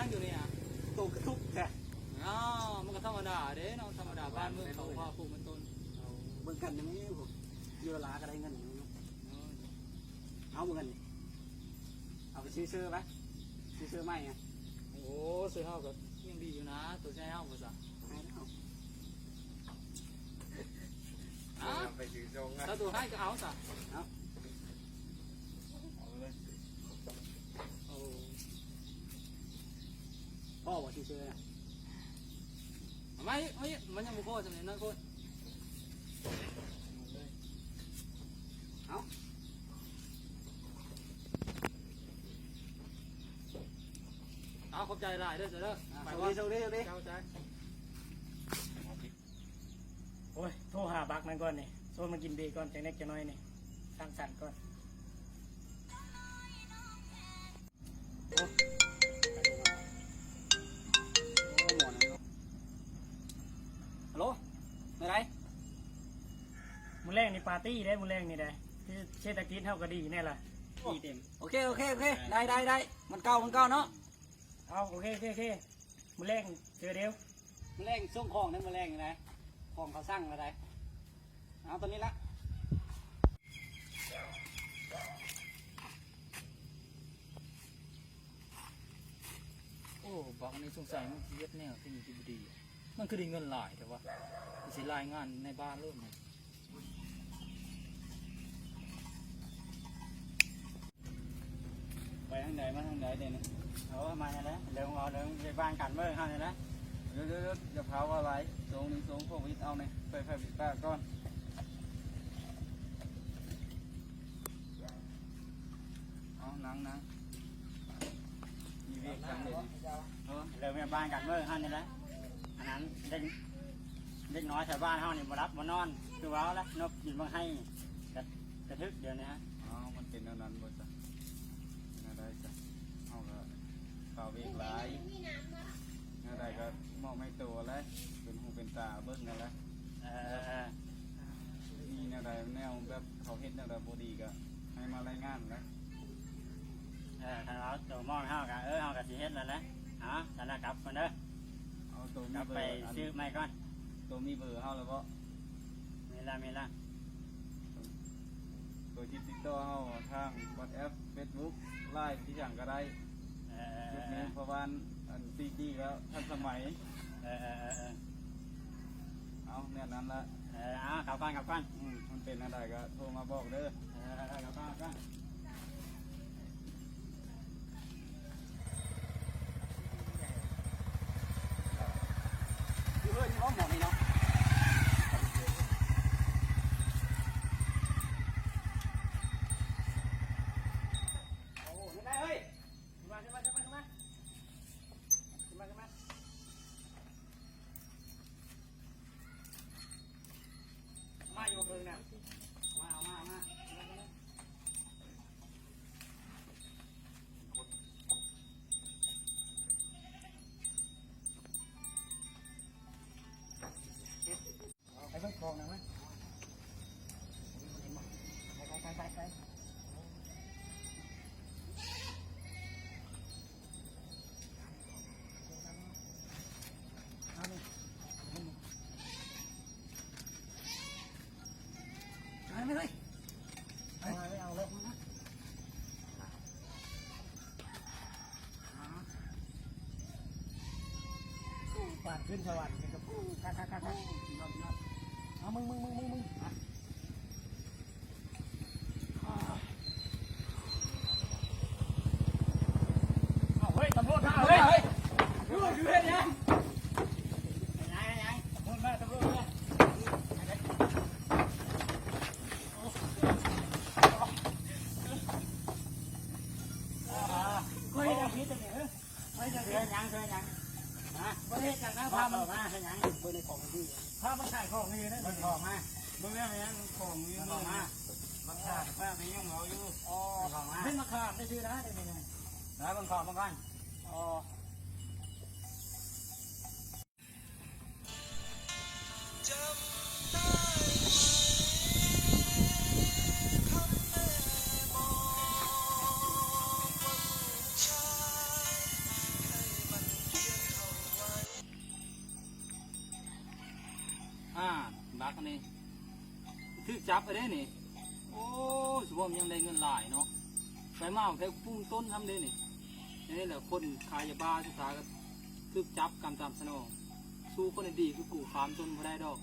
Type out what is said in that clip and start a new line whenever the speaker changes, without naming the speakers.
ยังอยู่นี่อ่ะ
โตกระทุกแท้
อ๋อมันก็ธรรมดาเด้เนาะธรรมดาบ้านเมืองเขาว่าปลูกมันต้น
เบิ่งกันยังไม่ผมเยอะลาก็ได้เงินเอาเบิ่งกันเอาไปซื้อเสื้อไหมซื้อเสื้อไหมไง
โอ้ซื้อข้าวกับยังดีอยู่นะตัวใช้ข้าวภาษา
ไปซื้อทรงนะ
แล้วตัวให้ก็เอาซะ
พ่อบอกซื้อเสื้อนะ
ไม่มันยังบุโก้สำเร็จนั่นคนเอาขอบใจหลายเด้อเด้อไปว่าเข้าใจ
โอ้ยโทรหาบักมันก่อนนี่โทรมากินเบก่อนจังเล็กจังน้อยนี่สร้างสรรค์ก่อน
โอ้หมอนฮัลโหลไม่ไร
มื้อแรกนี่ปาร์ตี้ได้มื้อแรกนี่ได้ที่เศรษฐกิจเท่าก็ดีแน่ล่ะดีเต็ม
โอเคได้มันเก่าเนาะ
เอาโอเคมื้อแรกเจอเดียว
มันแรงส่งของนั่นมันแรงไงของเขาสั่งอะไรเอาตัวนี้ละ
โอ้บอกในสงสัยมันเย็ดแนวที่มีที่ดีมันคือได้เงินหลายแต่ว่าสิรายงานในบ้านเริ่มเนี่ย
ไปทางไหนมาทางไหนเดี๋ยวนี้เอามาเนี่ยนะเดี๋ยวเอาเดี๋ยวไปบ้านกันเมื่อข้างเนี่ยนะเดี๋ยวจะเผาอะไรสูง1สูงโควิดเอาเนี่ยไปปิดปากก่อนเอานังมีเวียกกันเลยเดี๋ยวไปบ้านกันเมื่อข้างเนี่ยนะอันนั้นเด็กน้อยชาวบ้านเขาเนี่ยมารับมานอนคือว่าแล้วนกกินมาให้กระทึกเดี๋ยวนี้ฮะอ๋อมันเป็นอันนั้นหมดจ้ะได้จ้ะเอาก็ข่าวเวียกหลายอะไรก็มองไม่ตัวแล้วเป็นหูเป็นตาเบิ้งนั่นแหละมีแนวใดแนวแบบเขาเห็นแนวใดบดีก็ให้มารายงานแล้วถ้าเราตัวมองเฮากันเฮากันสิเฮ็ดแล้วนะฮะแต่ละกลับมันเด้อเอาตัวกลับไปซื้อไม่ก่อนตัวมีเบอร์เฮาแล้วก็มีละตัวที่ติดต่อเฮาทาง WhatsApp Facebook ไลน์ที่อย่างก็ได้ยุคนี้ประมาณ4Gแล้วทันสมัยเอาเนี่ยนั้นละกลับก่อนมันเป็นอะไรก็โทรมาบอกเด้อกลับก่อนอยู่เฮ้ยนี่หมอนี่เนาะโอ้ไม่ได้เฮ้ยมาอยู่เพิ่งนะมาไปเบิ่งของนะมั้ยไปไม่เลยไม่เอาเลยปาดขึ้นสวรรค์กับคักเอามึงเอาเฮ้ยตำรวจมาเฮ้ยอยู่เฮ็ดยังตำรวจมาเฮ้ยยังเนะพามันมาให้ยังเบอร์ในของดีพามันขายของนี่นะมันของมาเบอร์นี้ยังของนี่ของมาบังคับป้าไม่ยุ่งเอาอยู่อ๋อของมาให้มาขาดได้ชื่อนะได้ไงแล้วบังคับมาก่อนอ๋อ
อันนี้ถือจับไปได้นี่โอ้สมมติยังได้เงินหลายเนาะไปมาแค่พุ่งต้นทำได้นี่นี่แหละคนขายยาบ้าสุดท้ายก็ถือจับกำตามสนองสู้คนดีคือกูขามจนไม่ได้ดอก